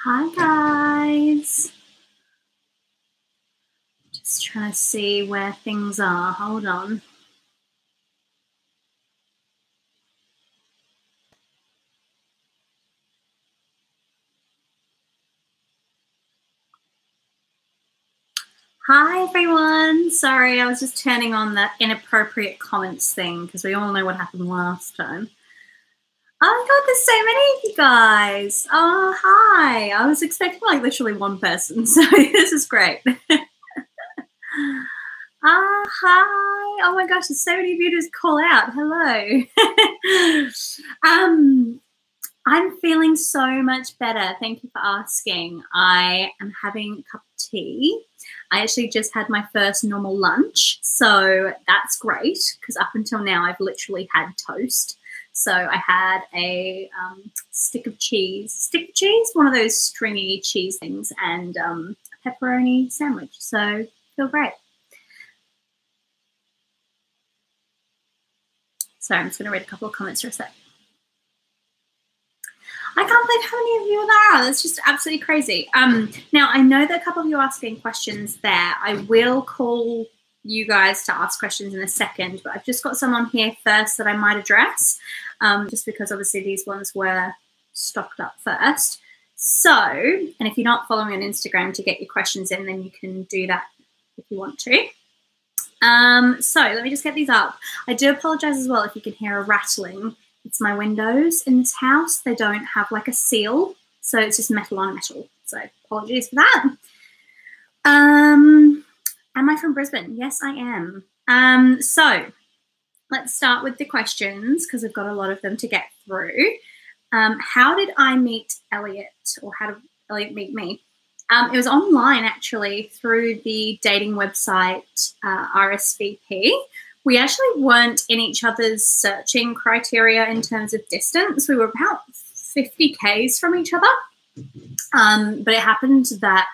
Hi, guys. Just trying to see where things are. Hold on. Hi, everyone. Sorry, I was just turning on that inappropriate comments thing because we all know what happened last time. Oh my God, there's so many of you guys. Oh, hi. I was expecting like literally one person, so this is great. Hi. Oh my gosh, there's so many of you just call out. Hello. I'm feeling so much better. Thank you for asking. I am having a cup of tea. I actually just had my first normal lunch, so that's great because up until now I've literally had toast. So I had a stick of cheese, one of those stringy cheese things, and a pepperoni sandwich. So I feel great. Sorry, I'm just going to read a couple of comments for a sec. I can't believe how many of you there are. That's just absolutely crazy. Now, I know that a couple of you are asking questions there. I will call you guys to ask questions in a second, but I've just got some on here first that I might address, just because obviously these ones were stocked up first. So, and if you're not following on Instagram to get your questions in, then you can do that if you want to. So let me just get these up. I do apologize as well if you can hear a rattling. It's my windows in this house. They don't have like a seal, so it's just metal on metal. So apologies for that. Am I from Brisbane? Yes, I am. So let's start with the questions because I've got a lot of them to get through. How did I meet Elliot, or how did Elliot meet me? It was online actually through the dating website RSVP. We actually weren't in each other's searching criteria in terms of distance. We were about 50 Ks from each other. But it happened that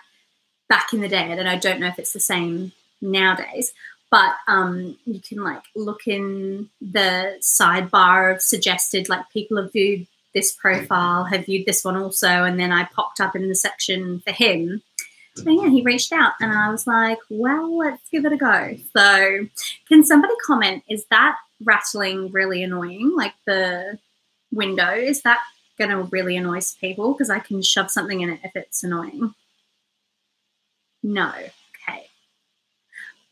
back in the day, and I don't know if it's the same nowadays, but you can like look in the sidebar of suggested, like people have viewed this profile, have viewed this one also, and then I popped up in the section for him. And yeah, he reached out and I was like, well, let's give it a go. So can somebody comment, is that rattling really annoying? Like the window, is that going to really annoy people? Because I can shove something in it if it's annoying. No. Okay.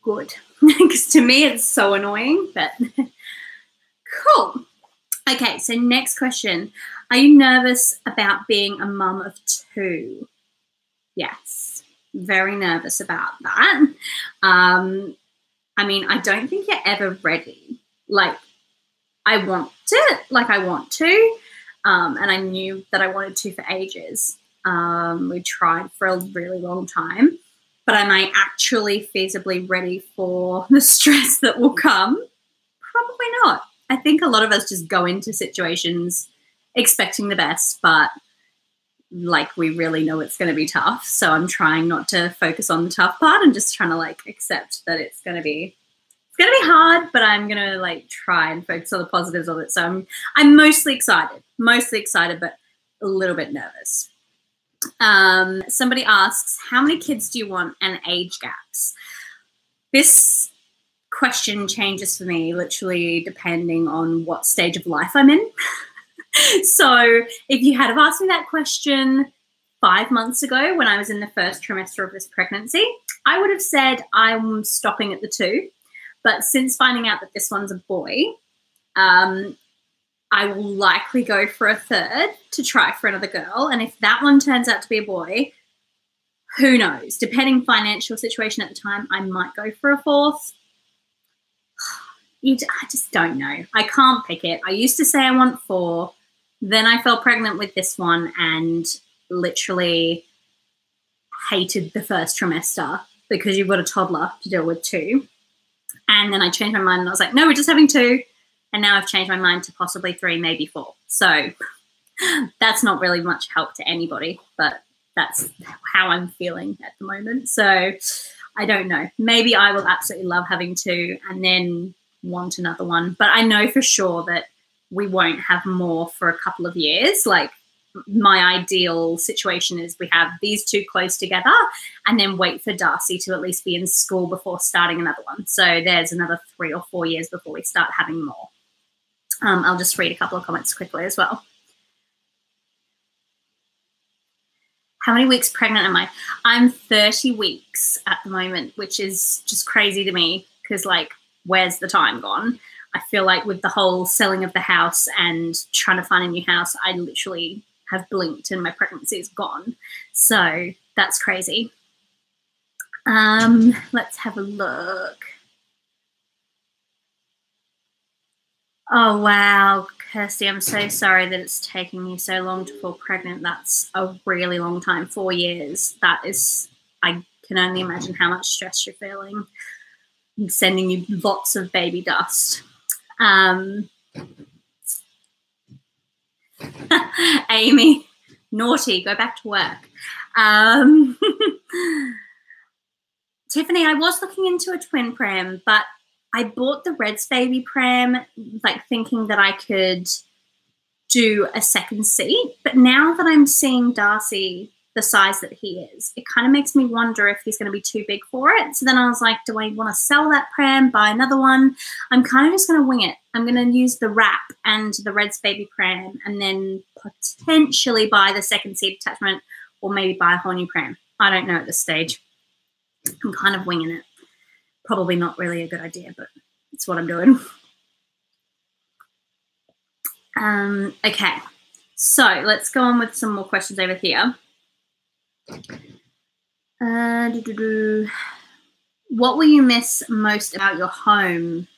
Good. Because to me it's so annoying, but cool. Okay, so next question. Are you nervous about being a mum of 2? Yes. Very nervous about that. I mean, I don't think you're ever ready. Like, I want to, and I knew that I wanted to for ages. We tried for a really long time, but am I actually feasibly ready for the stress that will come? Probably not. I think a lot of us just go into situations expecting the best, but like we really know it's going to be tough. So I'm trying not to focus on the tough part and just trying to like accept that it's going to be hard, but I'm going to like try and focus on the positives of it. So I'm mostly excited, but a little bit nervous. Somebody asks, how many kids do you want and age gaps? This question changes for me literally depending on what stage of life I'm in. So if you had have asked me that question 5 months ago when I was in the first trimester of this pregnancy, I would have said I'm stopping at the 2. But since finding out that this one's a boy, I will likely go for a 3rd to try for another girl. And if that one turns out to be a boy, who knows? Depending financial situation at the time, I might go for a 4th. I just don't know. I can't pick it. I used to say I want 4. Then I fell pregnant with this one and literally hated the first trimester because you've got a toddler to deal with too. And then I changed my mind and I was like, no, we're just having 2. And now I've changed my mind to possibly 3, maybe 4. So that's not really much help to anybody, but that's how I'm feeling at the moment. So I don't know. Maybe I will absolutely love having 2 and then want another one. But I know for sure that we won't have more for a couple of years. Like my ideal situation is we have these two close together and then wait for Darcy to at least be in school before starting another one. So there's another 3 or 4 years before we start having more. I'll just read a couple of comments quickly as well. How many weeks pregnant am I? I'm 30 weeks at the moment, which is just crazy to me because, like, where's the time gone? I feel like with the whole selling of the house and trying to find a new house, I literally have blinked and my pregnancy is gone. So that's crazy. Let's have a look. Oh, wow, Kirsty, I'm so sorry that it's taking you so long to fall pregnant. That's a really long time, 4 years. That is, I can only imagine how much stress you're feeling. I'm sending you lots of baby dust. Amy, naughty, go back to work. Tiffany, I was looking into a twin pram, but I bought the Red's baby pram, like thinking that I could do a second seat. But now that I'm seeing Darcy the size that he is, it kind of makes me wonder if he's going to be too big for it. So then I was like, do I want to sell that pram, buy another one? I'm kind of just going to wing it. I'm going to use the wrap and the Red's baby pram and then potentially buy the second seat attachment or maybe buy a whole new pram. I don't know at this stage. I'm kind of winging it. Probably not really a good idea, but it's what I'm doing. Okay, so let's go on with some more questions over here. What will you miss most about your home?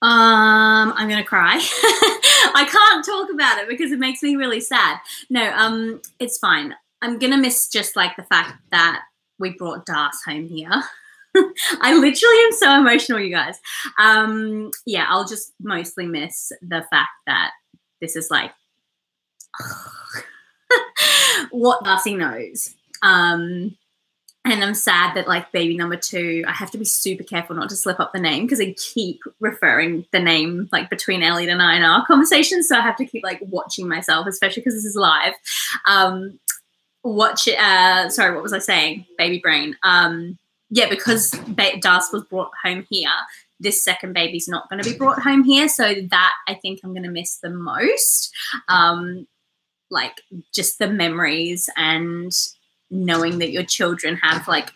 I'm gonna cry. I can't talk about it because it makes me really sad. No, it's fine. I'm gonna miss just like the fact that we brought Darce home here. I literally am so emotional, you guys. Yeah, I'll just mostly miss the fact that this is like what Darcy knows. And I'm sad that like baby number 2, I have to be super careful not to slip up the name because I keep referring the name like between Elliot and I in our conversations. So I have to keep like watching myself, especially because this is live. Sorry, what was I saying? Baby brain. Yeah, because Darce was brought home here, this second baby's not going to be brought home here. So that I think I'm going to miss the most. Like just the memories and knowing that your children have like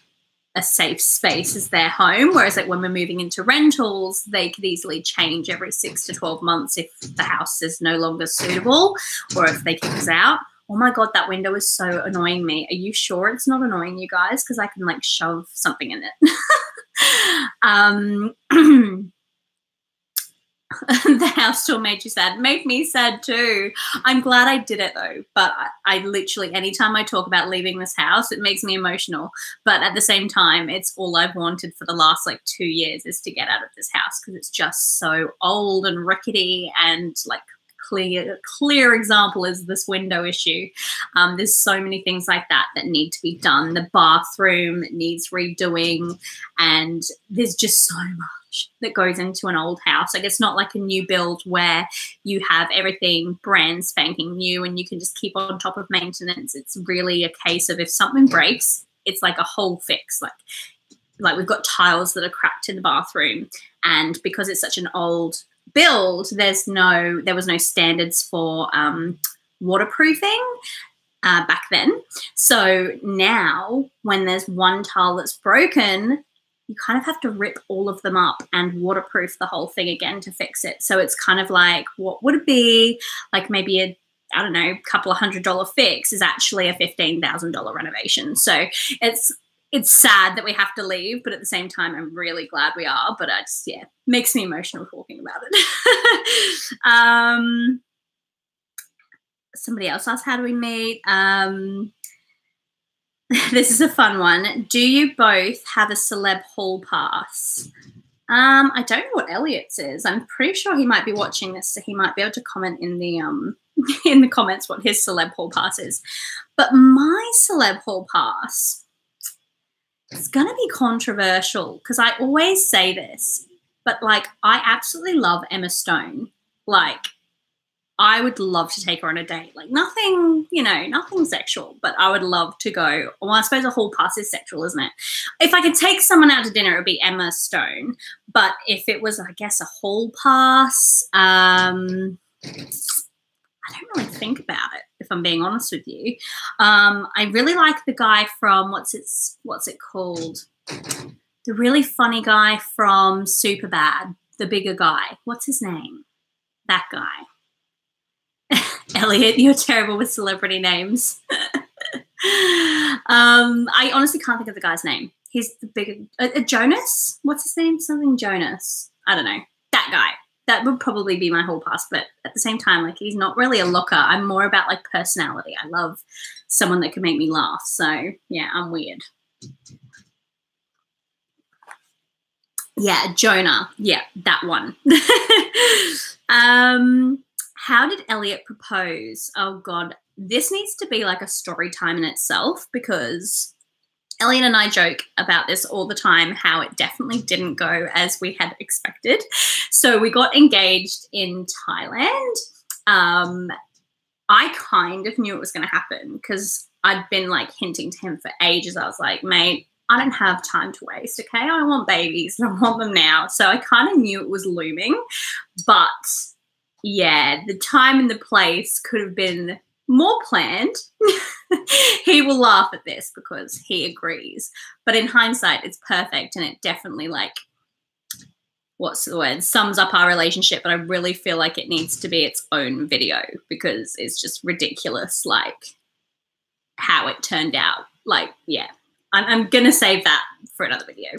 a safe space as their home. Whereas like when we're moving into rentals, they could easily change every 6 to 12 months if the house is no longer suitable or if they kick us out. Oh my God, that window is so annoying me. Are you sure it's not annoying you guys? Because I can like shove something in it. The house tour made you sad. Made me sad too. I'm glad I did it though. But I literally, anytime I talk about leaving this house, it makes me emotional. But at the same time, it's all I've wanted for the last like 2 years is to get out of this house because it's just so old and rickety and like clear example is this window issue. There's so many things like that that need to be done. The bathroom needs redoing and there's just so much that goes into an old house. Like it's not like a new build where you have everything brand spanking new and you can just keep on top of maintenance. It's really a case of if something breaks, it's like a whole fix. Like we've got tiles that are cracked in the bathroom and because it's such an old build, there was no standards for waterproofing back then. So now when there's one tile that's broken, you kind of have to rip all of them up and waterproof the whole thing again to fix it. So it's kind of like, what would it be? Like maybe a, I don't know, couple of $100 fix is actually a $15,000 renovation. So it's sad that we have to leave, but at the same time, I'm really glad we are. But I just, yeah, makes me emotional talking about it. Somebody else asked, how do we meet? This is a fun one. Do you both have a celeb hall pass? I don't know what Elliot's is. I'm pretty sure he might be watching this, so he might be able to comment in the in the comments what his celeb hall pass is. But my celeb hall pass, it's going to be controversial because I always say this, but like I absolutely love Emma Stone. Like I would love to take her on a date. Like nothing, you know, nothing sexual, but I would love to go. Well, I suppose a hall pass is sexual, isn't it? If I could take someone out to dinner, it would be Emma Stone. But if it was, I guess, a hall pass, I don't really think about it, if I'm being honest with you. I really like the guy from, what's it called? The really funny guy from Superbad, the bigger guy. What's his name? That guy. Elliot, you're terrible with celebrity names. I honestly can't think of the guy's name. He's the bigger Jonas. What's his name? Something Jonas. I don't know. That guy. That would probably be my hall pass. But at the same time, like he's not really a looker. I'm more about like personality. I love someone that can make me laugh. So yeah, I'm weird. Yeah, Jonah. Yeah, that one. How did Elliot propose? Oh, God. This needs to be like a story time in itself because Elliot and I joke about this all the time, how it definitely didn't go as we had expected. So we got engaged in Thailand. I kind of knew it was going to happen because I'd been like hinting to him for ages. I was like, mate, I don't have time to waste, okay? I want babies and I want them now. So I kind of knew it was looming, but yeah, the time and the place could have been more planned. He will laugh at this because he agrees. But in hindsight, it's perfect and it definitely like, what's the word, sums up our relationship. But I really feel like it needs to be its own video because it's just ridiculous, like how it turned out. Like, yeah, I'm going to save that for another video.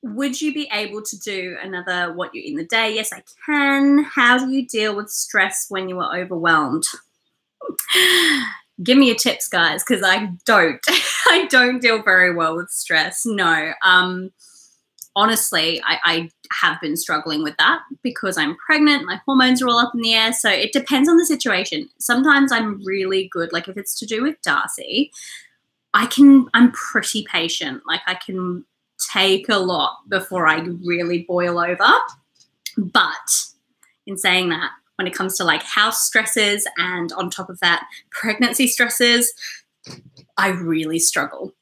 Would you be able to do another what you eat in the day? Yes, I can. How do you deal with stress when you are overwhelmed? Give me your tips, guys, because I don't. I don't deal very well with stress. No. Honestly, I have been struggling with that because I'm pregnant. My hormones are all up in the air. So it depends on the situation. Sometimes I'm really good. Like if it's to do with Darcy, I'm pretty patient. Like I can take a lot before I really boil over. But in saying that, when it comes to like house stresses and on top of that, pregnancy stresses, I really struggle.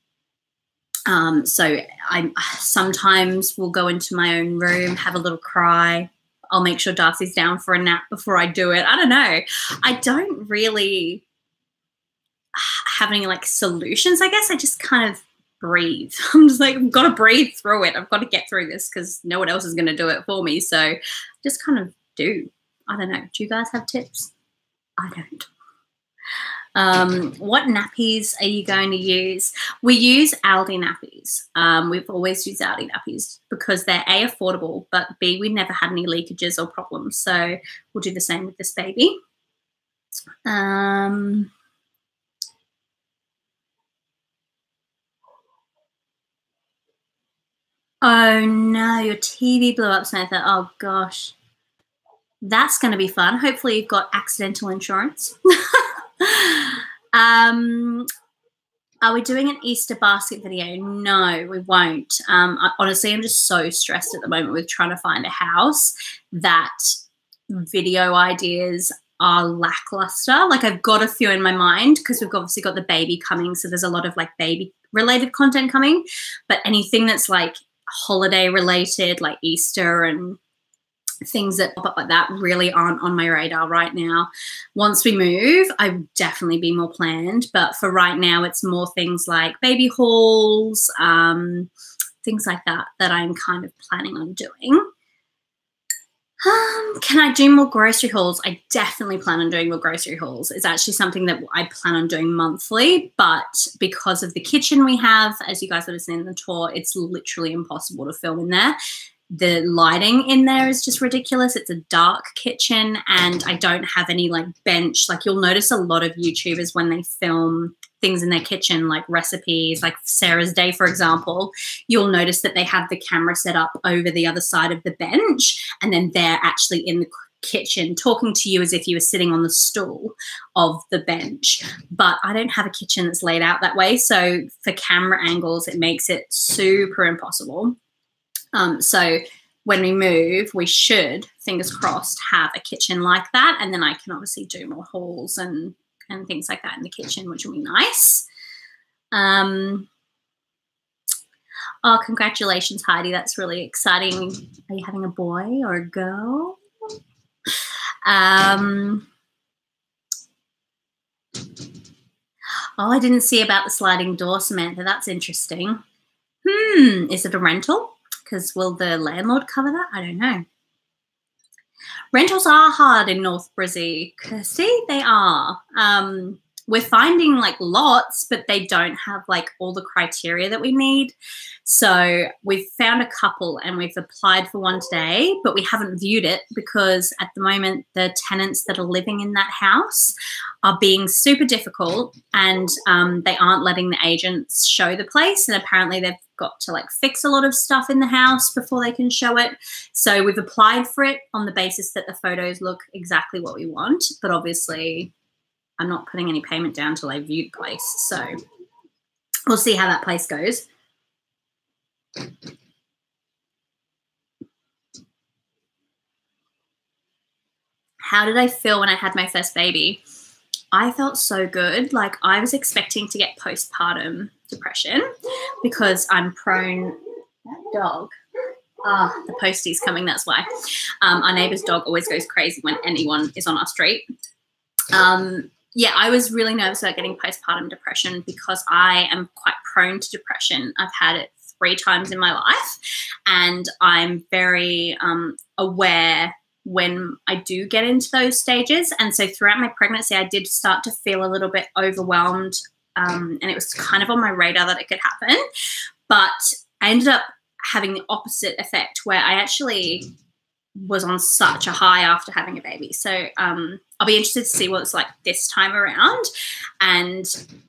So I sometimes will go into my own room, have a little cry. I'll make sure Darcy's down for a nap before I do it. I don't know. I don't really have any like solutions, I guess. I just kind of breathe. I'm just like, I've got to breathe through it. I've got to get through this because no one else is going to do it for me. So just kind of do. I don't know. Do you guys have tips? I don't. What nappies are you going to use? We use Aldi nappies. We've always used Aldi nappies because they're A, affordable, but B, we never had any leakages or problems. So we'll do the same with this baby. Oh no, your TV blew up, Samantha. Oh gosh. That's going to be fun. Hopefully you've got accidental insurance. Are we doing an Easter basket video? No, we won't. Honestly, I'm just so stressed at the moment with trying to find a house that video ideas are lackluster. Like I've got a few in my mind because we've obviously got the baby coming. So there's a lot of like baby related content coming, but anything that's like holiday related, like Easter and things that pop up like that really aren't on my radar right now. Once we move, I'll definitely be more planned. But for right now, it's more things like baby hauls, things like that I'm kind of planning on doing. Can I do more grocery hauls? I definitely plan on doing more grocery hauls. It's actually something that I plan on doing monthly, but because of the kitchen we have, as you guys would have seen in the tour, it's literally impossible to film in there. The lighting in there is just ridiculous. It's a dark kitchen and I don't have any like bench. Like you'll notice a lot of YouTubers when they film things in their kitchen, like recipes, like Sarah's Day, for example, you'll notice that they have the camera set up over the other side of the bench and then they're actually in the kitchen talking to you as if you were sitting on the stool of the bench. But I don't have a kitchen that's laid out that way. So for camera angles, it makes it super impossible. So when we move, we should, fingers crossed, have a kitchen like that. And then I can obviously do more hauls and things like that in the kitchen, which will be nice. Oh, congratulations, Heidi. That's really exciting. Are you having a boy or a girl? Oh, I didn't see about the sliding door, Samantha. That's interesting. Is it a rental? Because will the landlord cover that? I don't know. Rentals are hard in North Brizzy. See, they are. We're finding like lots, but they don't have like all the criteria that we need. So we've found a couple and we've applied for one today, but we haven't viewed it because at the moment the tenants that are living in that house are being super difficult, and they aren't letting the agents show the place. And apparently they've got to like fix a lot of stuff in the house before they can show it. So we've applied for it on the basis that the photos look exactly what we want, but obviously I'm not putting any payment down till I view the place. So we'll see how that place goes. How did I feel when I had my first baby? I felt so good. Like I was expecting to get postpartum depression because I'm prone. That dog. The postie's coming, that's why. Our neighbour's dog always goes crazy when anyone is on our street. Yeah, I was really nervous about getting postpartum depression because I am quite prone to depression. I've had it 3 times in my life, and I'm very aware when I do get into those stages. And so throughout my pregnancy, I did start to feel a little bit overwhelmed, and it was kind of on my radar that it could happen. But I ended up having the opposite effect where I actually was on such a high after having a baby. So I'll be interested to see what it's like this time around. And,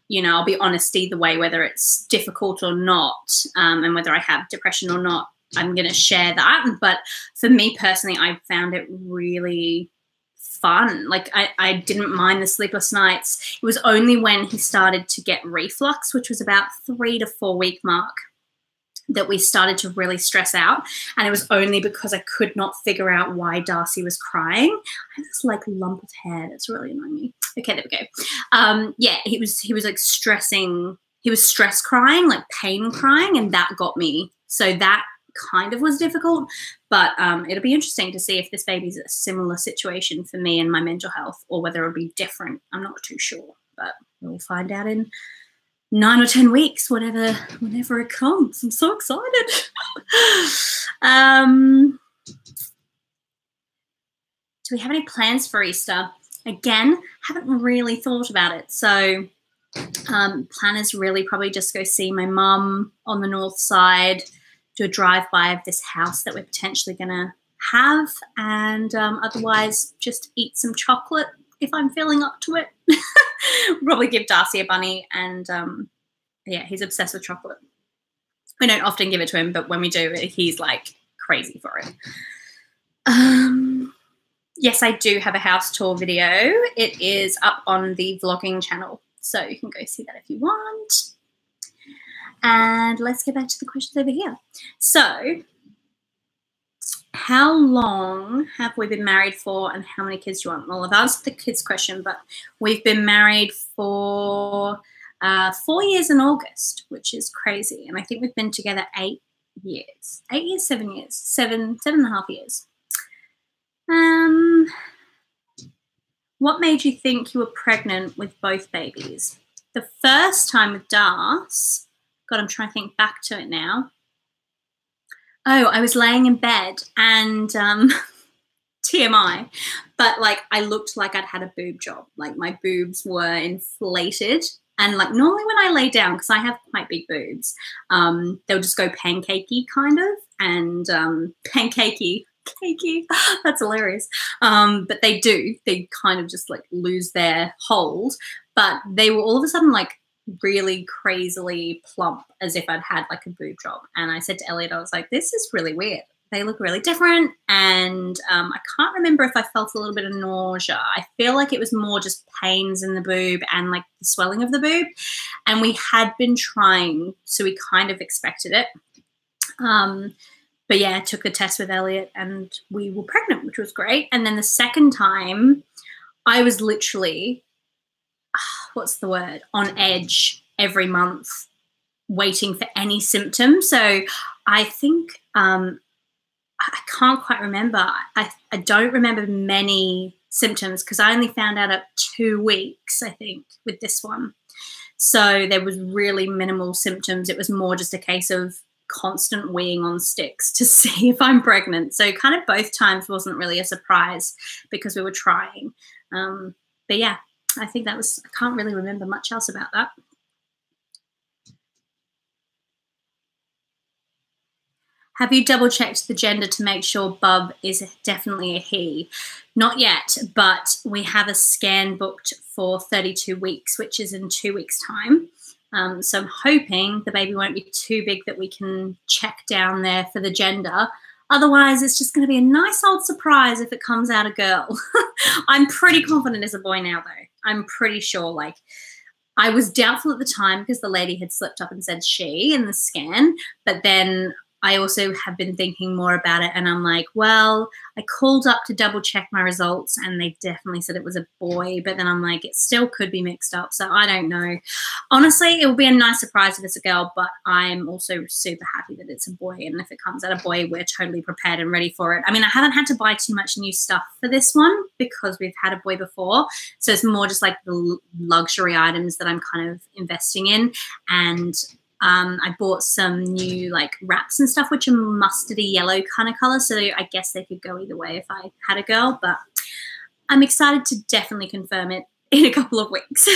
you know, I'll be honest either way, whether it's difficult or not, and whether I have depression or not, I'm going to share that. But for me personally, I found it really fun. Like I didn't mind the sleepless nights. It was only when he started to get reflux, which was about 3 to 4 week mark, that we started to really stress out. And it was only because I could not figure out why Darcy was crying. I have this like lump of hair that's really annoying me. Okay, there we go. Yeah, he was like stressing. He was stress crying, like pain crying, and that got me. So that kind of was difficult, but it'll be interesting to see if this baby's a similar situation for me and my mental health, or whether it'll be different. I'm not too sure, but we'll find out in 9 or 10 weeks, whenever it comes. I'm so excited. Do we have any plans for Easter? Again, haven't really thought about it. So plan is really probably just go see my mum on the north side, do a drive-by of this house that we're potentially going to have, and otherwise just eat some chocolate if I'm feeling up to it. Probably give Darcy a bunny, and yeah, he's obsessed with chocolate. We don't often give it to him, but when we do, he's like crazy for it. Yes, I do have a house tour video. It is up on the vlogging channel, so you can go see that if you want. And let's get back to the questions over here. So, how long have we been married for, and how many kids do you want? Well, I've answered the kids question, but we've been married for 4 years in August, which is crazy. And I think we've been together 8 years. 8 years, 7 years, 7.5 years. What made you think you were pregnant with both babies? The first time with Darce, God, I'm trying to think back to it now. Oh, I was laying in bed and TMI, but like I looked like I'd had a boob job. Like my boobs were inflated, and like normally when I lay down, because I have quite big boobs, they'll just go pancakey kind of, and pancakey, that's hilarious. But they kind of just like lose their hold, but they were all of a sudden like really crazily plump, as if I'd had like a boob job. And I said to Elliot, I was like, this is really weird. They look really different. And I can't remember if I felt a little bit of nausea. I feel like it was more just pains in the boob and like the swelling of the boob. And we had been trying, so we kind of expected it. but yeah, I took the test with Elliot and we were pregnant, which was great. And then the second time, I was literally, what's the word, on edge every month, waiting for any symptoms. So I think I can't quite remember. I don't remember many symptoms because I only found out at 2 weeks, I think, with this one. So there was really minimal symptoms. It was more just a case of constant weeing on sticks to see if I'm pregnant. So kind of both times wasn't really a surprise because we were trying. But yeah, I think that was, I can't really remember much else about that. Have you double checked the gender to make sure Bub is definitely a he? Not yet, but we have a scan booked for 32 weeks, which is in 2 weeks' time. So I'm hoping the baby won't be too big that we can check down there for the gender. Otherwise, it's just going to be a nice old surprise if it comes out a girl. I'm pretty confident it's a boy now, though. I'm pretty sure. Like, I was doubtful at the time because the lady had slipped up and said she in the scan, but then I also have been thinking more about it and I'm like, well, I called up to double check my results and they definitely said it was a boy, but then I'm like, it still could be mixed up. So I don't know. Honestly, it will be a nice surprise if it's a girl, but I'm also super happy that it's a boy. And if it comes out a boy, we're totally prepared and ready for it. I mean, I haven't had to buy too much new stuff for this one because we've had a boy before. So it's more just like the luxury items that I'm kind of investing in. And I bought some new like wraps and stuff, which are mustardy yellow kind of color. So I guess they could go either way if I had a girl, but I'm excited to definitely confirm it in a couple of weeks.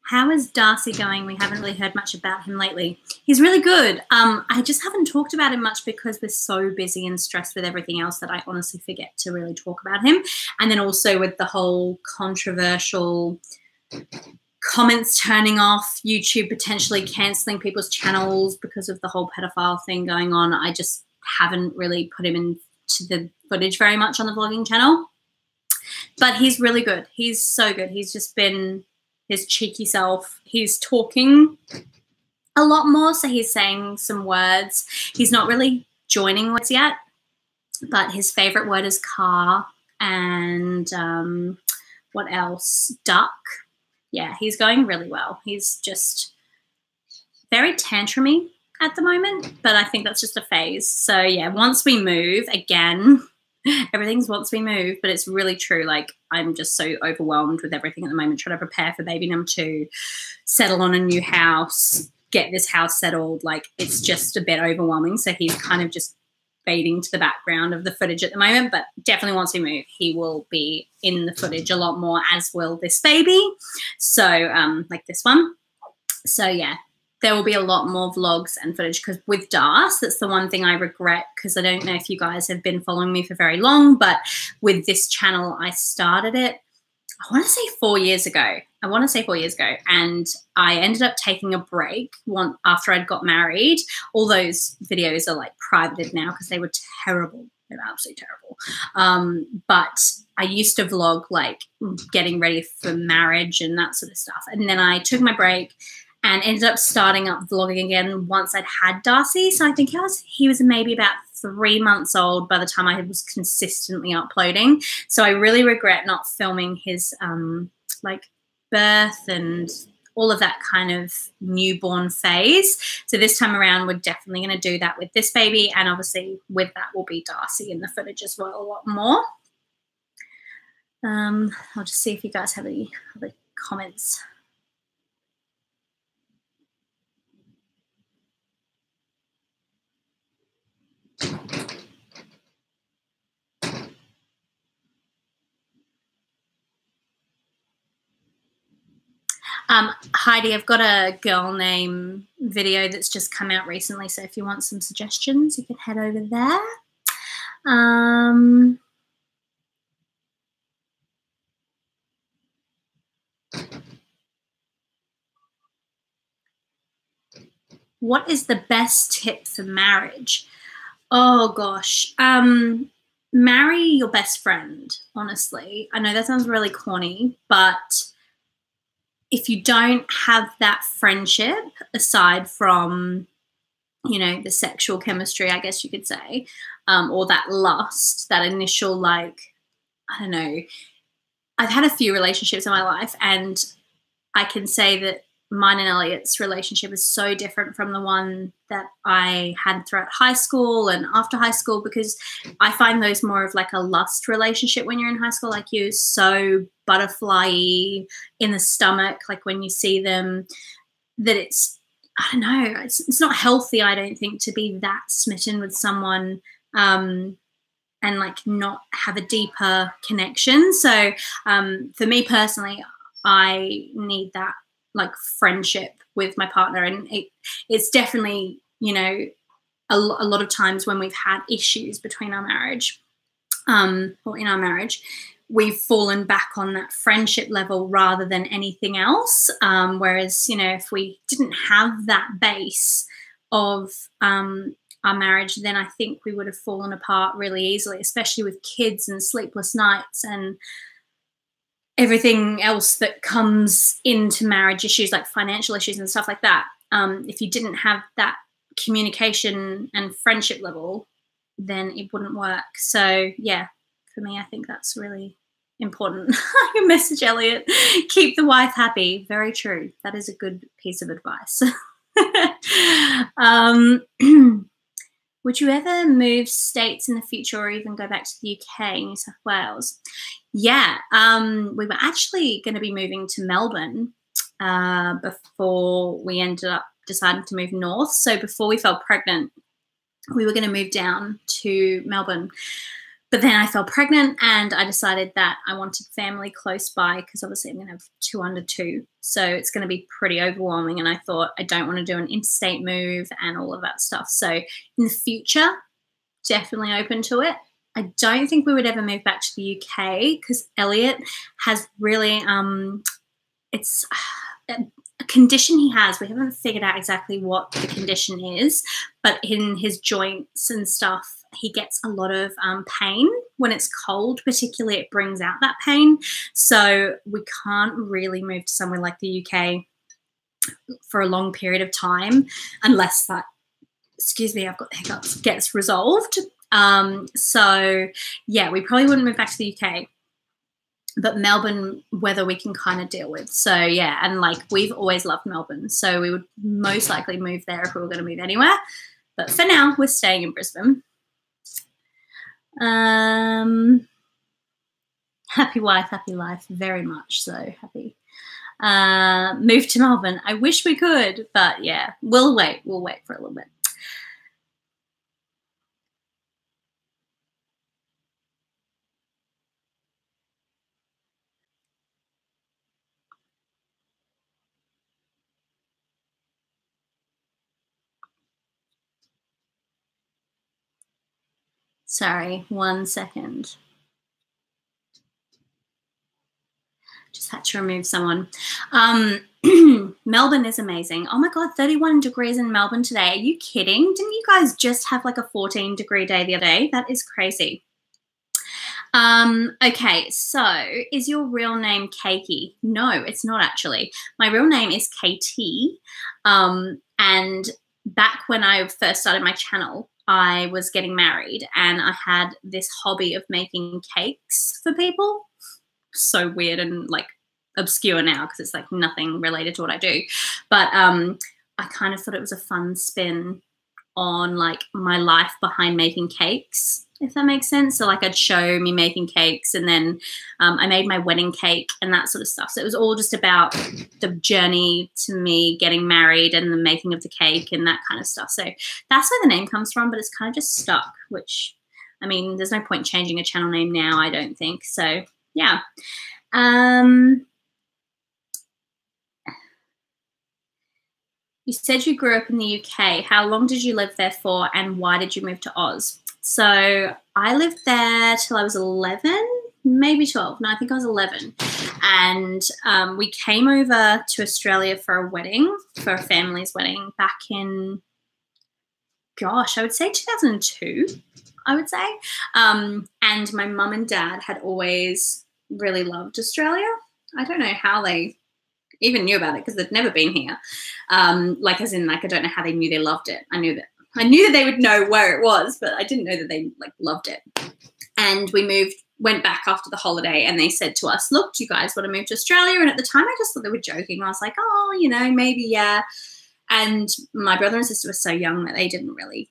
How is Darcy going? We haven't really heard much about him lately. He's really good. I just haven't talked about him much because we're so busy and stressed with everything else that I honestly forget to really talk about him. And then also with the whole controversial comments turning off, YouTube potentially cancelling people's channels because of the whole pedophile thing going on, I just haven't really put him into the footage very much on the vlogging channel. But he's really good. He's so good. He's just been his cheeky self. He's talking a lot more, so he's saying some words. He's not really joining words yet, but his favorite word is car and what else? Duck. Yeah, he's going really well. He's just very tantrumy at the moment, but I think that's just a phase. So yeah, once we move again, everything's once we move, but it's really true. Like, I'm just so overwhelmed with everything at the moment, trying to prepare for baby number 2, settle on a new house, get this house settled. Like, it's just a bit overwhelming. So he's kind of just fading to the background of the footage at the moment, but definitely once we move, he will be in the footage a lot more, as will this baby. So like this one. So yeah, there will be a lot more vlogs and footage because with Das, that's the one thing I regret, because I don't know if you guys have been following me for very long, but with this channel, I started it, I want to say 4 years ago. And I ended up taking a break after I'd got married. All those videos are like privated now because they were terrible. They were absolutely terrible. But I used to vlog like getting ready for marriage and that sort of stuff. And then I took my break and ended up starting up vlogging again once I'd had Darcy. So I think he was maybe about 3 months old by the time I was consistently uploading. So I really regret not filming his like birth and all of that kind of newborn phase. So this time around, we're definitely going to do that with this baby. And obviously with that will be Darcy in the footage as well, a lot more. I'll just see if you guys have any other comments. Heidi, I've got a girl name video that's just come out recently, so if you want some suggestions, you can head over there. What is the best tip for marriage? Oh gosh, marry your best friend, honestly. I know that sounds really corny, but if you don't have that friendship aside from, you know, the sexual chemistry, I guess you could say, or that lust, that initial, like, I don't know. I've had a few relationships in my life, and I can say that mine and Elliot's relationship is so different from the one that I had throughout high school and after high school, because I find those more of like a lust relationship when you're in high school. Like, you're so butterfly-y in the stomach, like when you see them, that it's, I don't know, it's not healthy, I don't think, to be that smitten with someone and like not have a deeper connection. So for me personally, I need that like friendship with my partner, and it's definitely, you know, a lot of times when we've had issues between our marriage or in our marriage, we've fallen back on that friendship level rather than anything else. Whereas, you know, if we didn't have that base of our marriage, then I think we would have fallen apart really easily, especially with kids and sleepless nights and everything else that comes into marriage issues, like financial issues and stuff like that. If you didn't have that communication and friendship level, then it wouldn't work. So yeah, for me, I think that's really important. Your message, Elliot. Keep the wife happy. Very true. That is a good piece of advice. Would you ever move states in the future, or even go back to the UK, New South Wales? Yeah, we were actually going to be moving to Melbourne before we ended up deciding to move north. So before we fell pregnant, we were going to move down to Melbourne. But then I fell pregnant, and I decided that I wanted family close by, because obviously I'm going to have 2 under 2. So it's going to be pretty overwhelming. And I thought, I don't want to do an interstate move and all of that stuff. So in the future, definitely open to it. I don't think we would ever move back to the UK, because Elliot has really, it's a condition he has. We haven't figured out exactly what the condition is, but in his joints and stuff, he gets a lot of pain when it's cold. Particularly, it brings out that pain. So we can't really move to somewhere like the UK for a long period of time unless that, excuse me, I've got hiccups, gets resolved. So yeah, we probably wouldn't move back to the UK, but Melbourne weather we can kind of deal with. So yeah, and like we've always loved Melbourne, so we would most likely move there if we were going to move anywhere. But for now, we're staying in Brisbane. Happy wife, happy life, very much so happy. Move to Melbourne. I wish we could, but yeah, we'll wait for a little bit. Sorry, 1 second. Just had to remove someone. Melbourne is amazing. Oh my God, 31 degrees in Melbourne today. Are you kidding? Didn't you guys just have like a 14-degree day the other day? That is crazy. Okay, so is your real name Keiki? No, it's not actually. My real name is KT. And back when I first started my channel, I was getting married, and I had this hobby of making cakes for people. So weird and like obscure now, because it's like nothing related to what I do. But I kind of thought it was a fun spin on like my life behind making cakes, if that makes sense. So like I'd show me making cakes, and then I made my wedding cake and that sort of stuff. So it was all just about the journey to me getting married and the making of the cake and that kind of stuff. So that's where the name comes from, but it's kind of just stuck, which, I mean, there's no point changing a channel name now, I don't think. So yeah. You said you grew up in the UK. How long did you live there for, and why did you move to Oz? So I lived there till I was 11, maybe 12. No, I think I was 11. And we came over to Australia for a wedding, for a family's wedding back in, gosh, I would say 2002. I would say. And my mum and dad had always really loved Australia. I don't know how they even knew about it because they'd never been here. Like as in, like, I don't know how they knew they loved it. I knew that they would know where it was, but I didn't know that they like loved it. And we went back after the holiday, and they said to us, look, do you guys want to move to Australia? And at the time I just thought they were joking. I was like, oh, you know, maybe, yeah. And my brother and sister were so young that they didn't really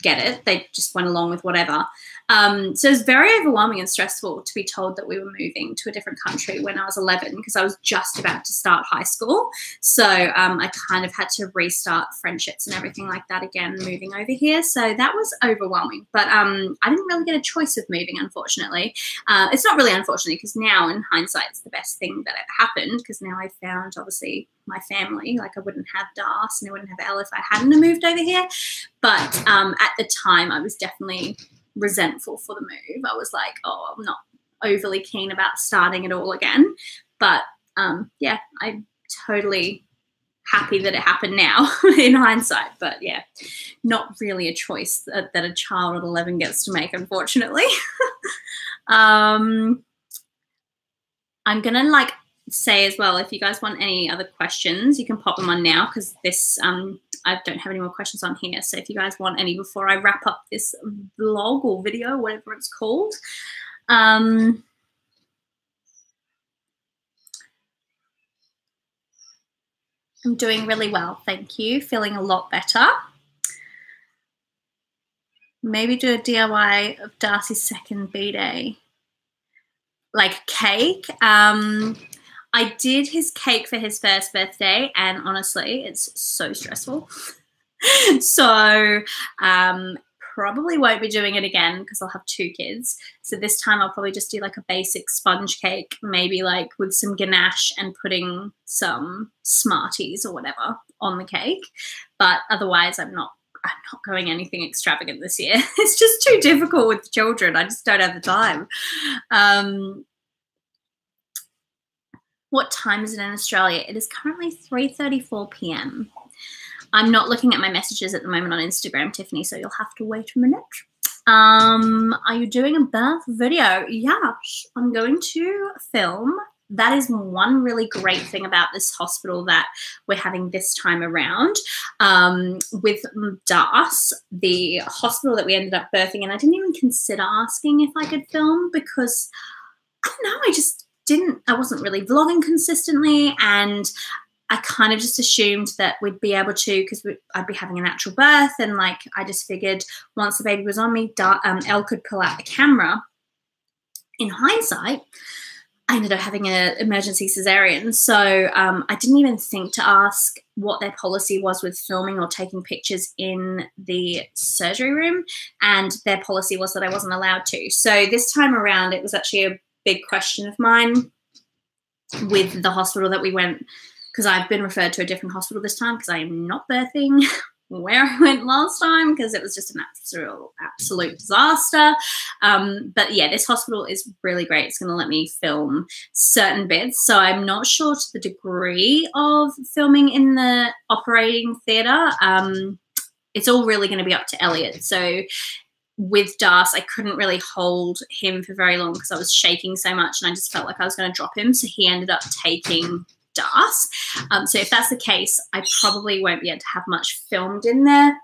get it. They just went along with whatever. So it was very overwhelming and stressful to be told that we were moving to a different country when I was 11, because I was just about to start high school. So I kind of had to restart friendships and everything like that again, moving over here. So that was overwhelming. But I didn't really get a choice of moving, unfortunately. It's not really unfortunately, because now in hindsight, it's the best thing that ever happened, because now I found, obviously, my family. Like, I wouldn't have Das and I wouldn't have Elle if I hadn't moved over here. But at the time, I was definitely resentful for the move. I was like, oh, I'm not overly keen about starting it all again. But yeah, I'm totally happy that it happened now in hindsight. But yeah, not really a choice that a child at 11 gets to make, unfortunately. I'm gonna say as well, if you guys want any other questions, you can pop them on now, because this I don't have any more questions on here. So if you guys want any before I wrap up this vlog or video, whatever it's called. I'm doing really well, thank you. Feeling a lot better. Maybe do a DIY of Darcy's second B-day. Like cake. I did his cake for his first birthday, and honestly, it's so stressful. So probably won't be doing it again because I'll have 2 kids. So this time I'll probably just do like a basic sponge cake, maybe like with some ganache and putting some Smarties or whatever on the cake. But otherwise, I'm not going anything extravagant this year. It's just too difficult with children. I just don't have the time. What time is it in Australia? It is currently 3:34 p.m. I'm not looking at my messages at the moment on Instagram, Tiffany, so you'll have to wait a minute. Are you doing a birth video? Yeah, I'm going to film. That is one really great thing about this hospital that we're having this time around. With Das, the hospital that we ended up birthing in, I didn't even consider asking if I could film because, I don't know, I wasn't really vlogging consistently, and I kind of just assumed that we'd be able to, because I'd be having a natural birth, and like I just figured once the baby was on me, Elle could pull out the camera. In hindsight, I ended up having an emergency cesarean, so I didn't even think to ask what their policy was with filming or taking pictures in the surgery room, and their policy was that I wasn't allowed to. So this time around, it was actually a big question of mine with the hospital that we went, because I've been referred to a different hospital this time because I am not birthing where I went last time because it was just an absolute disaster. But yeah, this hospital is really great. It's going to let me film certain bits. So I'm not sure to the degree of filming in the operating theatre. It's all really going to be up to Elliot. So with Das, I couldn't really hold him for very long because I was shaking so much and I just felt like I was going to drop him. So he ended up taking Das. So if that's the case, I probably won't be able to have much filmed in there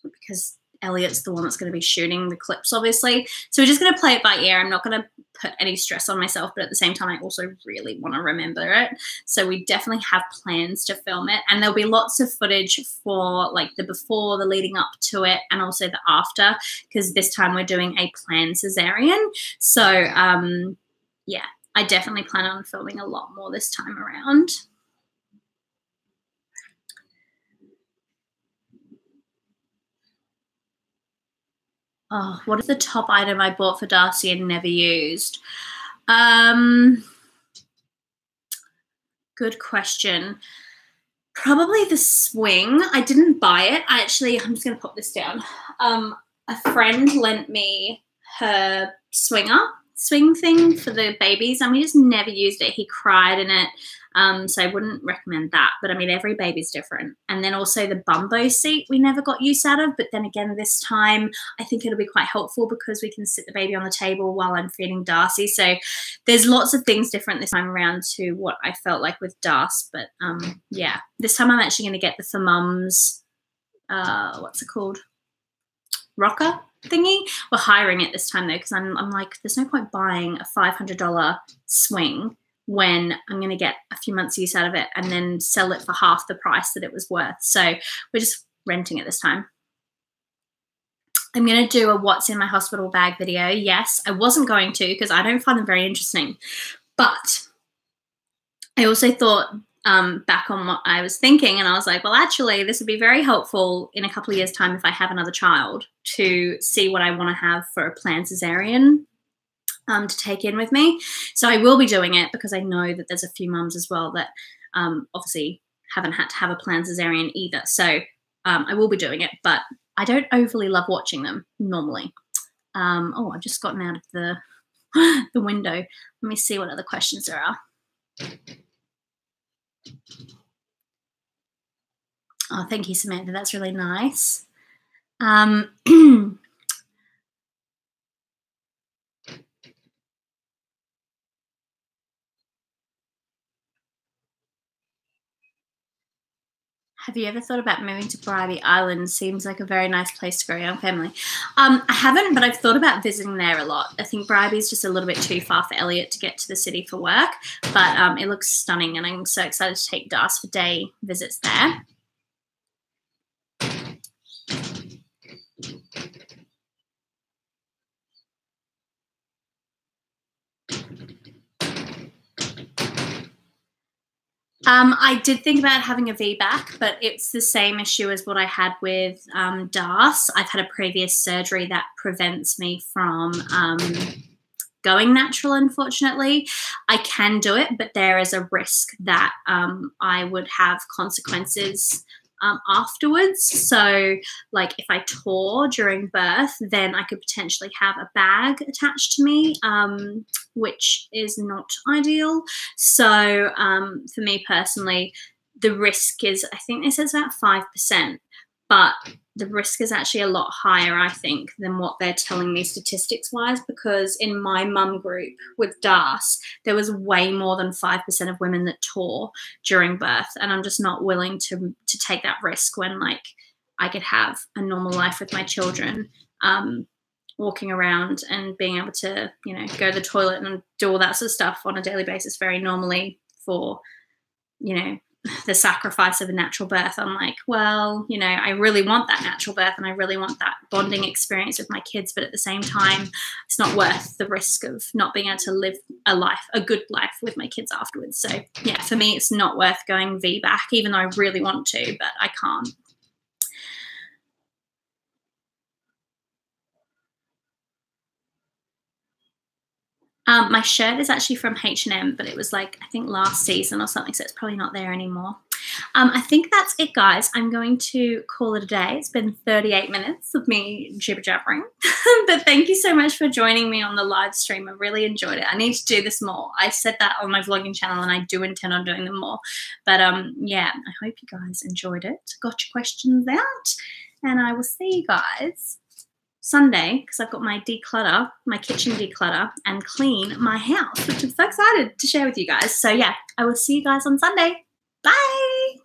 because Elliot's the one that's going to be shooting the clips, obviously. So we're just going to play it by ear. I'm not going to put any stress on myself, but at the same time, I also really want to remember it. So we definitely have plans to film it. And there'll be lots of footage for like the before, the leading up to it, and also the after, because this time we're doing a planned cesarean. So yeah, I definitely plan on filming a lot more this time around. Oh, what is the top item I bought for Darcy and never used? Good question. Probably the swing. I didn't buy it. I'm just going to pop this down. A friend lent me her swing thing for the babies, and we just never used it. He cried in it. So I wouldn't recommend that. But I mean, every baby's different. And then also the bumbo seat we never got use out of. But then again, this time I think it'll be quite helpful because we can sit the baby on the table while I'm feeding Darcy. So there's lots of things different this time around to what I felt like with Das. But yeah, this time I'm actually going to get the For Mums, what's it called? Rocker thingy. We're hiring it this time though, because I'm like, there's no point buying a $500 swing when I'm going to get a few months use out of it and then sell it for half the price that it was worth. So we're just renting it this time. I'm going to do a what's in my hospital bag video. Yes, I wasn't going to because I don't find them very interesting. But I also thought back on what I was thinking, and I was like, well, actually, this would be very helpful in a couple of years' time if I have another child to see what I want to have for a planned cesarean to take in with me. So I will be doing it because I know that there's a few mums as well that obviously haven't had to have a planned cesarean either. So I will be doing it, but I don't overly love watching them normally. Oh, I've just gotten out of the window. Let me see what other questions there are. Oh, thank you, Samantha. That's really nice. Have you ever thought about moving to Bribie Island? Seems like a very nice place to grow a young family. I haven't, but I've thought about visiting there a lot. I think Bribie is just a little bit too far for Elliot to get to the city for work, but it looks stunning, and I'm so excited to take Das for day visits there. I did think about having a VBAC, but it's the same issue as what I had with Das. I've had a previous surgery that prevents me from going natural, unfortunately. I can do it, but there is a risk that I would have consequences afterwards. So like if I tore during birth, then I could potentially have a bag attached to me, which is not ideal. So for me personally, the risk is, I think they said it's about 5%, but the risk is actually a lot higher, I think, than what they're telling me statistics-wise, because in my mum group with Das, there was way more than 5% of women that tore during birth, and I'm just not willing to take that risk when, like, I could have a normal life with my children, walking around and being able to, you know, go to the toilet and do all that sort of stuff on a daily basis very normally for, you know, the sacrifice of a natural birth. I'm like, well, you know, I really want that natural birth and I really want that bonding experience with my kids, but at the same time, it's not worth the risk of not being able to live a good life with my kids afterwards. So yeah, for me, it's not worth going VBAC, even though I really want to, but I can't. My shirt is actually from H&M, but it was like, I think last season or something, so it's probably not there anymore. I think that's it, guys. I'm going to call it a day. It's been 38 minutes of me jibber-jabbering. But thank you so much for joining me on the live stream. I really enjoyed it. I need to do this more. I said that on my vlogging channel, and I do intend on doing them more. But yeah, I hope you guys enjoyed it. Got your questions out. And I will see you guys Sunday, because I've got my kitchen declutter and clean my house, which I'm so excited to share with you guys. So yeah, I will see you guys on Sunday. Bye.